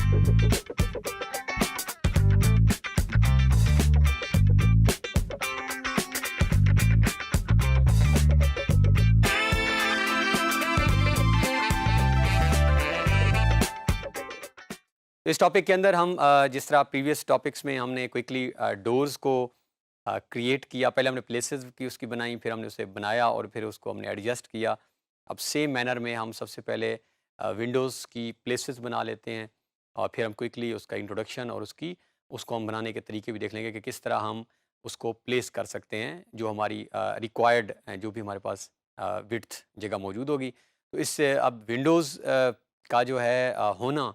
इस टॉपिक के अंदर हम जिस तरह प्रीवियस टॉपिक्स में हमने क्विकली डोर्स को क्रिएट किया, पहले हमने प्लेसेस की उसकी बनाई, फिर हमने उसे बनाया और फिर उसको हमने एडजस्ट किया। अब सेम मैनर में हम सबसे पहले विंडोज़ की प्लेसेस बना लेते हैं और फिर हम क्विकली उसका इंट्रोडक्शन और उसको हम बनाने के तरीके भी देख लेंगे कि किस तरह हम उसको प्लेस कर सकते हैं, जो हमारी रिक्वायर्ड जो भी हमारे पास विड्थ जगह मौजूद होगी। तो इससे अब विंडोज़ का जो है होना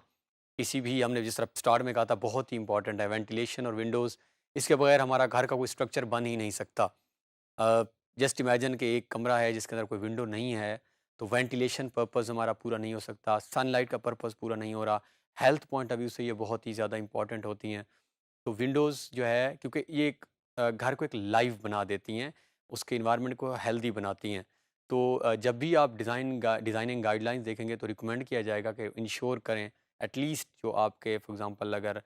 किसी भी, हमने जिस तरह स्टार्ट में कहा था, बहुत ही इंपॉर्टेंट है। वेंटिलेशन और विंडोज़, इसके बगैर हमारा घर का कोई स्ट्रक्चर बन ही नहीं सकता। जस्ट इमेजिन कि एक कमरा है जिसके अंदर कोई विंडो नहीं है, तो वेंटिलेशन पर्पस हमारा पूरा नहीं हो सकता, सनलाइट का पर्पस पूरा नहीं हो रहा, हेल्थ पॉइंट ऑफ व्यू से ये बहुत ही ज़्यादा इंपॉर्टेंट होती हैं। तो विंडोज़ जो है, क्योंकि ये एक घर को एक लाइव बना देती हैं, उसके इन्वायरमेंट को हेल्दी बनाती हैं। तो जब भी आप डिज़ाइनिंग गाइडलाइंस देखेंगे तो रिकमेंड किया जाएगा कि इंश्योर करें एटलीस्ट जो आपके फॉर एग्जांपल अगर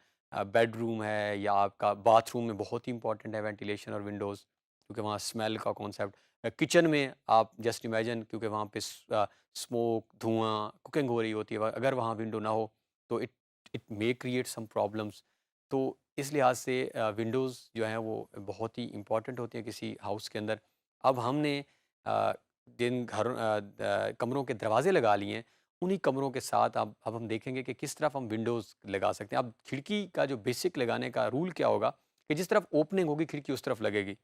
बेडरूम है या आपका बाथरूम में बहुत ही इंपॉर्टेंट है वेंटिलेशन और विंडोज़, क्योंकि वहाँ स्मेल का कॉन्सेप्ट। किचन में आप जस्ट इमेजिन, क्योंकि वहाँ पे स्मोक, धुआं, कुकिंग हो रही होती है, अगर वहाँ विंडो ना हो तो it it may create some problems. तो इस लिहाज से विंडोज़ जो हैं वो बहुत ही इम्पॉर्टेंट होती हैं किसी हाउस के अंदर। अब हमने जिन कमरों के दरवाजे लगा लिए हैं, उन्हीं कमरों के साथ अब हम देखेंगे कि किस तरफ हम विंडोज़ लगा सकते हैं। अब खिड़की का जो बेसिक लगाने का रूल क्या होगा कि जिस तरफ ओपनिंग होगी खिड़की उस तरफ लगेगी।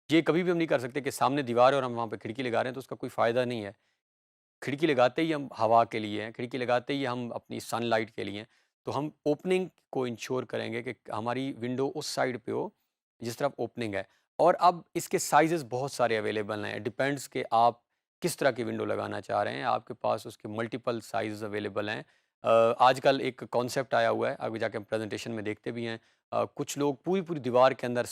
ये कभी भी हम नहीं कर सकते कि सामने दीवार है और हम वहाँ पे खिड़की लगा रहे हैं, तो उसका कोई फ़ायदा नहीं है। खिड़की लगाते ही हम हवा के लिए हैं, खिड़की लगाते ही हम अपनी सनलाइट के लिए हैं। तो हम ओपनिंग को इंश्योर करेंगे कि हमारी विंडो उस साइड पे हो जिस तरफ ओपनिंग है। और अब इसके साइज़ेज़ बहुत सारे अवेलेबल हैं, डिपेंड्स कि आप किस तरह की विंडो लगाना चाह रहे हैं, आपके पास उसके मल्टीपल साइज़ अवेलेबल हैं। आजकल एक कॉन्सेप्ट आया हुआ है, आगे जाके हम प्रेज़ेंटेशन में देखते भी हैं। कुछ लोग पूरी-पूरी दीवार के अंदर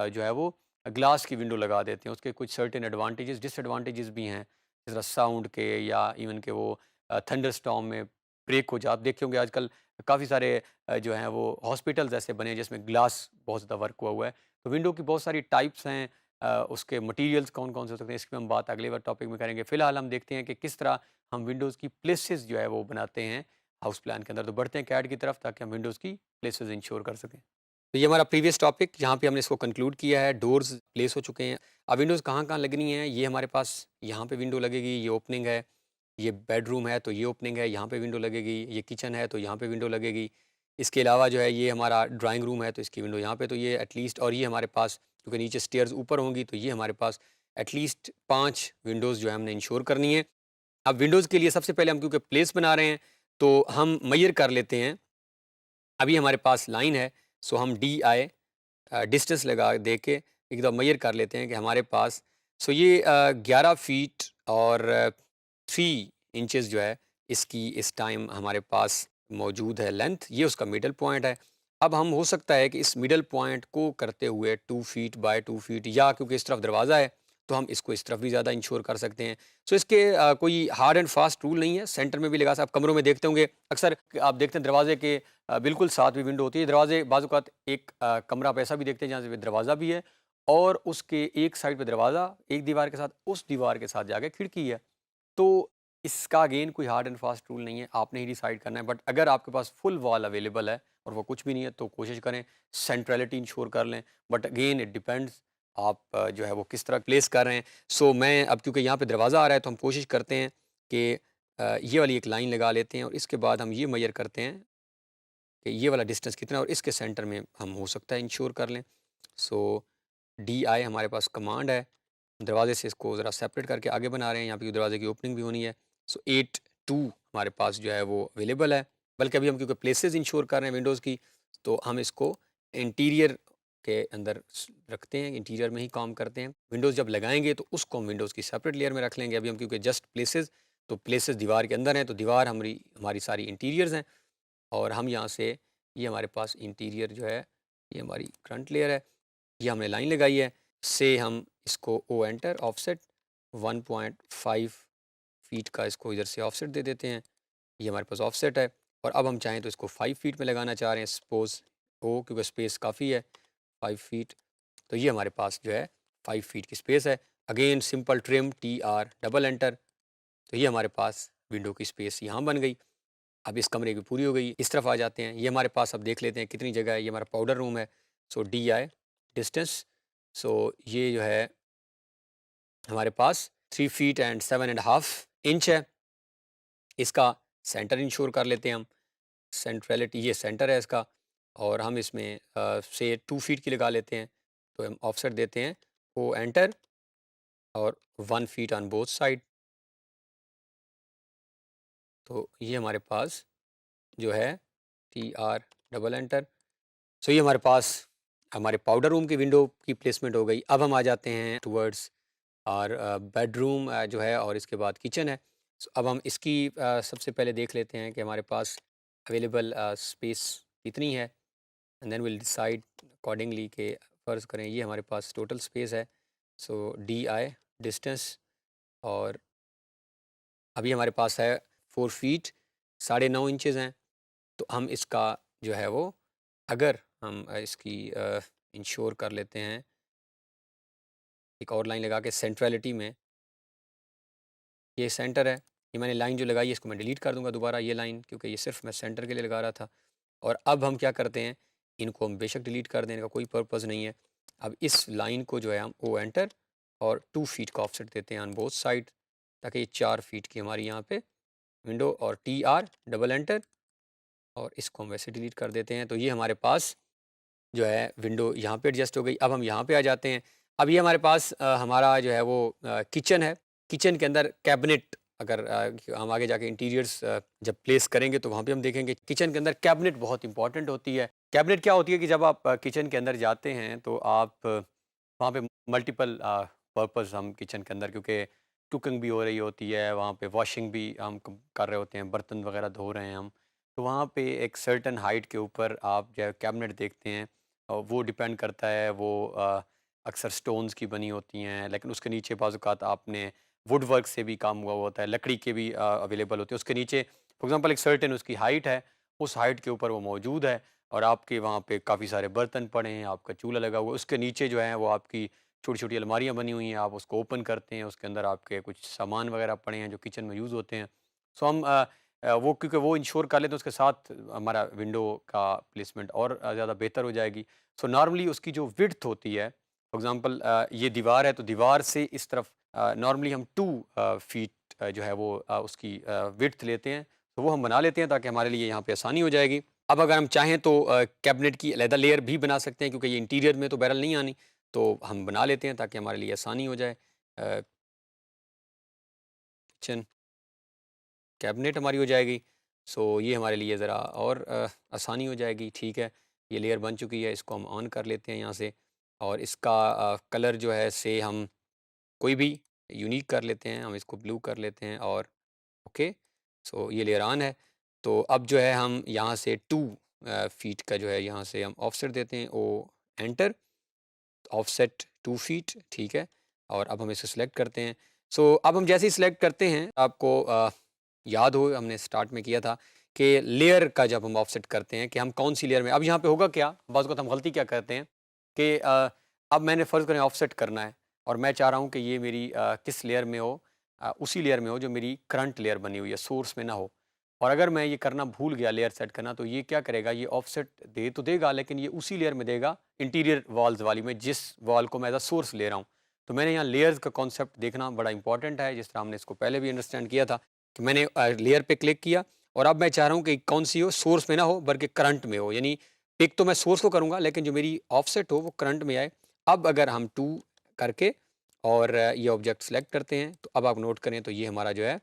जो है वो ग्लास की विंडो लगा देते हैं। उसके कुछ सर्टेन एडवांटेजेस, डिसएडवांटेजेस भी हैं। जिस तरह साउंड के या इवन के वो थंडरस्टॉर्म में ब्रेक हो जा, आप देखे होंगे आजकल काफ़ी सारे जो हैं वो हॉस्पिटल्स ऐसे बने हैं जिसमें ग्लास बहुत ज़्यादा वर्क हुआ हुआ है। तो विंडो की बहुत सारी टाइप्स हैं, उसके मटेरियल्स कौन-कौन से हो सकते हैं, इसकी हम बात अगले बार टॉपिक में करेंगे। फ़िलहाल हम देखते हैं कि किस तरह हम विंडोज़ की प्लेसेस जो है वो बनाते हैं हाउस प्लान के अंदर। तो बढ़ते हैं कैड की तरफ ताकि हम विंडोज़ की प्लेसेस इंश्योर कर सकें। तो ये हमारा प्रीवियस टॉपिक जहाँ पे हमने इसको कंक्लूड किया है, डोर्स प्लेस हो चुके हैं। अब विंडोज़ कहाँ-कहाँ लगनी है, ये हमारे पास यहाँ पे विंडो लगेगी, ये ओपनिंग है। ये बेडरूम है तो ये ओपनिंग है, यहाँ पे विंडो लगेगी। ये किचन है तो यहाँ पे विंडो लगेगी। इसके अलावा जो है ये हमारा ड्राइंग रूम है तो इसकी विंडो यहाँ पे, तो ये एटलीस्ट, और ये हमारे पास क्योंकि नीचे स्टेयर्स ऊपर होंगी तो ये हमारे पास एटलीस्ट 5 विंडोज़ जो है हमने इंश्योर करनी है। अब विंडोज़ के लिए सबसे पहले हम क्योंकि प्लेस बना रहे हैं तो हम मेज़र कर लेते हैं। अभी हमारे पास लाइन है, सो हम DI डिस्टेंस लगा दे के एक दफ़ा मेज़र कर लेते हैं कि हमारे पास, सो ये 11 फीट और 3 इंचेस जो है इसकी इस टाइम हमारे पास मौजूद है लेंथ, ये उसका मिडल पॉइंट है। अब हम हो सकता है कि इस मिडल पॉइंट को करते हुए 2 फीट बाय 2 फीट, या क्योंकि इस तरफ दरवाज़ा है तो हम इसको इस तरफ भी ज़्यादा इंश्योर कर सकते हैं। सो इसके कोई हार्ड एंड फास्ट रूल नहीं है, सेंटर में भी लगा आप कमरों में देखते होंगे अक्सर, आप देखते हैं दरवाजे के बिल्कुल साथ भी विंडो होती है। दरवाजे बाज़-औक़ात एक कमरा आप ऐसा भी देखते हैं जहाँ से दरवाज़ा भी है और उसके एक साइड पे दरवाज़ा, एक दीवार के साथ, उस दीवार के साथ जाके खिड़की है। तो इसका अगेन कोई हार्ड एंड फास्ट रूल नहीं है, आपने ही डिसाइड करना है। बट अगर आपके पास फुल वॉल अवेलेबल है और वो कुछ भी नहीं है तो कोशिश करें सेंट्रलिटी इंश्योर कर लें। बट अगेन इट डिपेंड्स आप जो है वो किस तरह प्लेस कर रहे हैं। सो मैं अब क्योंकि यहाँ पे दरवाज़ा आ रहा है तो हम कोशिश करते हैं कि ये वाली एक लाइन लगा लेते हैं और इसके बाद हम ये मेजर करते हैं कि ये वाला डिस्टेंस कितना है और इसके सेंटर में हम हो सकता है इंश्योर कर लें। सो DI हमारे पास कमांड है, दरवाजे से इसको ज़रा सेपरेट करके आगे बना रहे हैं, यहाँ पे दरवाजे की ओपनिंग भी होनी है। सो 8-2 हमारे पास जो है वो अवेलेबल है। बल्कि अभी हम क्योंकि प्लेसेस इंश्योर कर रहे हैं विंडोज़ की, तो हम इसको इंटीरियर के अंदर रखते हैं, इंटीरियर में ही काम करते हैं। विंडोज़ जब लगाएंगे तो उसको हम विंडोज़ की सेपरेट लेयर में रख लेंगे। अभी हम क्योंकि जस्ट प्लेसेस, तो प्लेसेस दीवार के अंदर हैं, तो दीवार हमारी हमारी सारी इंटीरियर्स हैं और हम यहाँ से, ये हमारे पास इंटीरियर जो है, ये हमारी फ्रंट लेयर है, ये हमने लाइन लगाई है। से हम इसको ओ एंटर ऑफसेट 1.5 फीट का इसको इधर से ऑफसेट दे देते हैं। ये हमारे पास ऑफसेट है और अब हम चाहें तो इसको 5 फीट में लगाना चाह रहे हैं सपोज़, ओ क्योंकि स्पेस काफ़ी है 5 फीट, तो ये हमारे पास जो है 5 फीट की स्पेस है। Again simple trim TR double enter, तो ये हमारे पास विंडो की स्पेस यहाँ बन गई। अब इस कमरे की पूरी हो गई। इस तरफ आ जाते हैं, ये हमारे पास अब देख लेते हैं कितनी जगह है। ये हमारा पाउडर रूम है, सो DI डिस्टेंस, सो ये जो है हमारे पास 3 फीट एंड 7.5 इंच है। इसका सेंटर इंश्योर कर लेते हैं हम, सेंट्रलिटी ये सेंटर है इसका, और हम इसमें से 2 फीट की लगा लेते हैं, तो हम ऑफसेट देते हैं ओ एंटर और 1 फीट ऑन बोथ साइड। तो ये हमारे पास जो है TR डबल एंटर, सो ये हमारे पास हमारे पाउडर रूम की विंडो की प्लेसमेंट हो गई। अब हम आ जाते हैं टुवर्ड्स और बेडरूम जो है, और इसके बाद किचन है। अब हम इसकी सबसे पहले देख लेते हैं कि हमारे पास अवेलेबल स्पेस कितनी है, and then will decide accordingly के फ़र्ज़ करें ये हमारे पास टोटल स्पेस है, सो DI डिस्टेंस, और अभी हमारे पास है 4 फीट 9.5 इंचज़ हैं। तो हम इसका जो है वो, अगर हम इसकी इंश्योर कर लेते हैं एक और लाइन लगा के सेंट्रलिटी में, ये सेंटर है। ये मैंने लाइन जो लगाई है इसको मैं डिलीट कर दूंगा दोबारा, ये लाइन, क्योंकि ये सिर्फ मैं सेंटर के लिए लगा रहा था। और अब हम क्या करते हैं, इनको हम बेशक डिलीट कर दें, इनका कोई पर्पज़ नहीं है। अब इस लाइन को जो है हम ओ एंटर और 2 फीट का ऑफसेट देते हैं ऑन बोथ साइड, ताकि ये 4 फीट की हमारी यहाँ पे विंडो, और TR डबल एंटर, और इसको हम वैसे डिलीट कर देते हैं। तो ये हमारे पास जो है विंडो यहाँ पे एडजस्ट हो गई। अब हम यहाँ पे आ जाते हैं। अब ये हमारे पास हमारा जो है वो किचन है। किचन के अंदर कैबिनेट, अगर हम आगे जाके इंटीरियर्स जब प्लेस करेंगे तो वहाँ पे हम देखेंगे किचन के अंदर कैबिनेट बहुत इंपॉर्टेंट होती है। कैबिनेट क्या होती है कि जब आप किचन के अंदर जाते हैं तो आप वहाँ पे मल्टीपल पर्पज़ हम किचन के अंदर, क्योंकि कुकिंग भी हो रही होती है, वहाँ पे वॉशिंग भी हम कर रहे होते हैं, बर्तन वगैरह धो रहे हैं हम, तो वहाँ पे एक सर्टेन हाइट के ऊपर आप जो है कैबिनेट देखते हैं, और वो डिपेंड करता है, वो अक्सर स्टोन्स की बनी होती हैं, लेकिन उसके नीचे बाज़ औक़ात आपने वुड वर्क से भी काम हुआ होता है, लकड़ी के भी अवेलेबल होते हैं। उसके नीचे फॉर एग्ज़ाम्पल एक सर्टेन उसकी हाइट है, उस हाइट के ऊपर वो मौजूद है, और आपके वहाँ पे काफ़ी सारे बर्तन पड़े हैं, आपका चूल्हा लगा हुआ है, उसके नीचे जो है वो आपकी छोटी-छोटी अलमारियाँ बनी हुई हैं, आप उसको ओपन करते हैं, उसके अंदर आपके कुछ सामान वग़ैरह पड़े हैं जो किचन में यूज़ होते हैं। सो हम वो क्योंकि वो इंश्योर कर लेते हैं, उसके साथ हमारा विंडो का प्लेसमेंट और ज़्यादा बेहतर हो जाएगी। सो नॉर्मली उसकी जो विड्थ होती है, फॉर एग्ज़ाम्पल ये दीवार है, तो दीवार से इस तरफ नॉर्मली हम 2 फीट जो है वो उसकी विड्थ लेते हैं, तो वो हम बना लेते हैं ताकि हमारे लिए यहाँ पे आसानी हो जाएगी। अब अगर हम चाहें तो कैबिनेट की अलहदा लेयर भी बना सकते हैं, क्योंकि ये इंटीरियर में तो बहरहाल नहीं आनी, तो हम बना लेते हैं ताकि हमारे लिए आसानी हो जाए। किचन कैबिनेट हमारी हो जाएगी, सो ये हमारे लिए ज़रा और आसानी हो जाएगी। ठीक है, ये लेयर बन चुकी है, इसको हम ऑन कर लेते हैं यहाँ से, और इसका कलर जो है से हम कोई भी यूनिक कर लेते हैं, हम इसको ब्लू कर लेते हैं, और ओके, सो ये लेयर ऑन है। तो अब जो है हम यहाँ से 2 फीट का जो है यहाँ से हम ऑफसेट देते हैं, ओ एंटर, ऑफसेट 2 फीट, ठीक है, और अब हम इसे सिलेक्ट करते हैं। सो अब हम जैसे ही सिलेक्ट करते हैं, आपको याद हो हमने स्टार्ट में किया था कि लेयर का जब हम ऑफसेट करते हैं कि हम कौन सी लेयर में, अब यहाँ पे होगा क्या, बाज़ वक़्त हम गलती क्या करते हैं कि अब मैंने फ़र्ज़ करें ऑफसेट करना है, और मैं चाह रहा हूँ कि ये मेरी किस लेयर में हो, उसी लेयर में हो जो मेरी करंट लेयर बनी हुई है, सोर्स में ना हो। और अगर मैं ये करना भूल गया लेयर सेट करना, तो ये क्या करेगा, ये ऑफसेट दे तो देगा, लेकिन ये उसी लेयर में देगा इंटीरियर वॉल्स वाली में, जिस वॉल को मैं एज़ अ सोर्स ले रहा हूँ। तो मैंने यहाँ लेयर्स का कॉन्सेप्ट देखना बड़ा इंपॉर्टेंट है, जिस तरह हमने इसको पहले भी अंडरस्टैंड किया था कि मैंने लेयर पे क्लिक किया, और अब मैं चाह रहा हूँ कि कौन सी हो, सोर्स में ना हो बल्कि करंट में हो, यानी पिक तो मैं सोर्स को करूँगा, लेकिन जो मेरी ऑफसेट हो वो करंट में आए। अब अगर हम 2 करके और ये ऑब्जेक्ट सेलेक्ट करते हैं, तो अब आप नोट करें तो ये हमारा जो है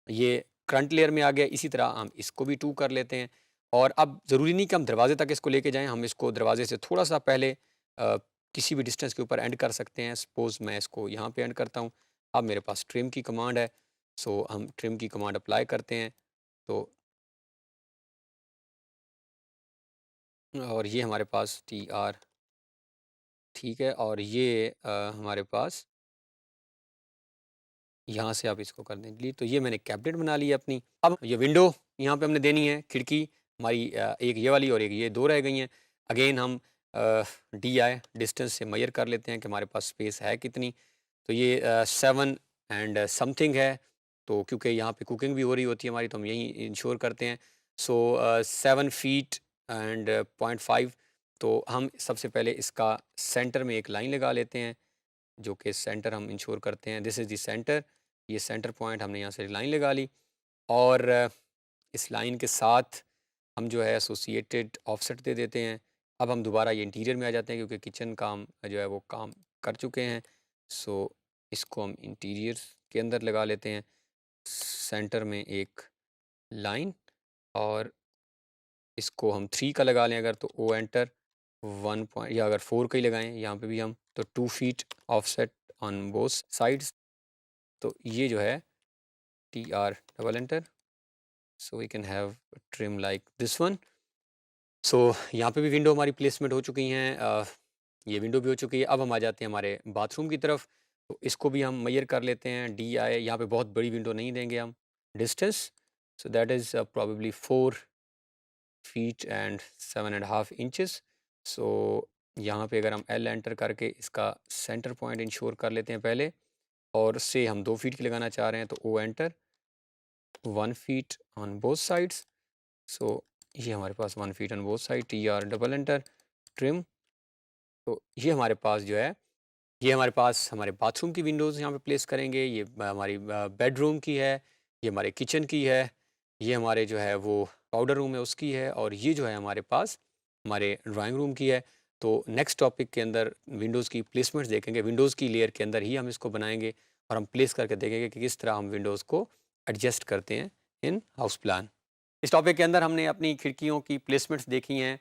ये करंट लेयर में आ गया। इसी तरह हम इसको भी 2 कर लेते हैं, और अब ज़रूरी नहीं कि हम दरवाजे तक इसको लेके जाएँ, हम इसको दरवाजे से थोड़ा-सा पहले किसी भी डिस्टेंस के ऊपर एंड कर सकते हैं। सपोज़ मैं इसको यहाँ पे एंड करता हूँ। अब मेरे पास ट्रिम की कमांड है, सो हम ट्रिम की कमांड अप्लाई करते हैं, तो और ये हमारे पास TR, ठीक है, और ये हमारे पास यहाँ से आप इसको कर दें डिलीट, तो ये मैंने कैबिनेट बना ली है अपनी। अब ये विंडो यहाँ पे हमने देनी है खिड़की हमारी एक ये वाली और एक ये 2 रह गई हैं। अगेन हम DI डिस्टेंस से मेज़र कर लेते हैं कि हमारे पास स्पेस है कितनी। तो ये 7 एंड समथिंग है, तो क्योंकि यहाँ पे कुकिंग भी हो रही होती है हमारी, तो हम यही इंश्योर करते हैं। सो 7 फीट एंड 0.5। तो हम सबसे पहले इसका सेंटर में एक लाइन लगा लेते हैं, जो कि सेंटर हम इंश्योर करते हैं, दिस इज़ द सेंटर। ये सेंटर पॉइंट हमने यहाँ से लाइन लगा ली और इस लाइन के साथ हम जो है एसोसिएटेड ऑफसेट दे देते हैं। अब हम दोबारा ये इंटीरियर में आ जाते हैं क्योंकि किचन का हम जो है वो काम कर चुके हैं। सो इसको हम इंटीरियर के अंदर लगा लेते हैं, सेंटर में एक लाइन, और इसको हम 3 का लगा लें अगर, तो ओ एंटर 1 पॉइंट, या अगर 4 का ही लगाएं यहाँ पे भी हम, तो 2 feet offset on both sides. तो ये जो है TR double enter, so we can have trim like this one. So यहाँ पे भी विंडो हमारी प्लेसमेंट हो चुकी हैं, ये विंडो भी हो चुकी है। अब हम आ जाते हैं हमारे बाथरूम की तरफ, तो इसको भी हम मेजर कर लेते हैं। DI यहाँ पे बहुत बड़ी विंडो नहीं देंगे हम, distance, so that is probably 4 feet and 7.5 inches. So यहाँ पे अगर हम L एंटर करके इसका सेंटर पॉइंट इंश्योर कर लेते हैं पहले, और से हम 2 फीट की लगाना चाह रहे हैं, तो O enter 1 feet on both sides. So ये हमारे पास 1 feet on both side, TR double enter trim. तो ये हमारे पास जो है, ये हमारे पास हमारे बाथरूम की विंडोज़ यहाँ पे प्लेस करेंगे। ये हमारी बेडरूम की है, ये हमारे किचन की है, ये हमारे जो है वो पाउडर रूम है उसकी है, और ये जो है हमारे पास हमारे ड्राइंग रूम की है। तो नेक्स्ट टॉपिक के अंदर विंडोज़ की प्लेसमेंट्स देखेंगे, विंडोज़ की लेयर के अंदर ही हम इसको बनाएंगे और हम प्लेस करके देखेंगे कि किस तरह हम विंडोज़ को एडजस्ट करते हैं इन हाउस प्लान। इस टॉपिक के अंदर हमने अपनी खिड़कियों की प्लेसमेंट्स देखी हैं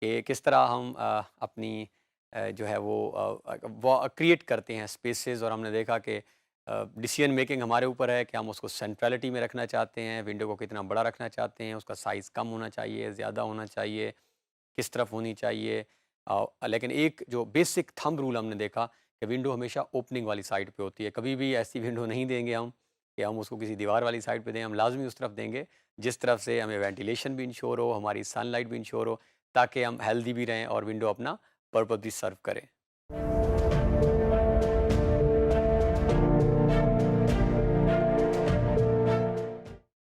कि किस तरह हम अपनी जो है वो क्रिएट करते हैं स्पेसेस, और हमने देखा कि डिसीजन मेकिंग हमारे ऊपर है कि हम उसको सेंट्रलिटी में रखना चाहते हैं, विंडो को कितना बड़ा रखना चाहते हैं, उसका साइज़ कम होना चाहिए, ज़्यादा होना चाहिए, किस तरफ होनी चाहिए। लेकिन एक जो बेसिक थंब रूल हमने देखा कि विंडो हमेशा ओपनिंग वाली साइड पे होती है। कभी भी ऐसी विंडो नहीं देंगे हम कि हम उसको किसी दीवार वाली साइड पे दें, हम लाज़मी उस तरफ देंगे जिस तरफ से हमें वेंटिलेशन भी इंश्योर हो, हमारी सनलाइट भी इंश्योर हो, ताकि हम हेल्दी भी रहें और विंडो अपना पर्पस भी सर्व करें।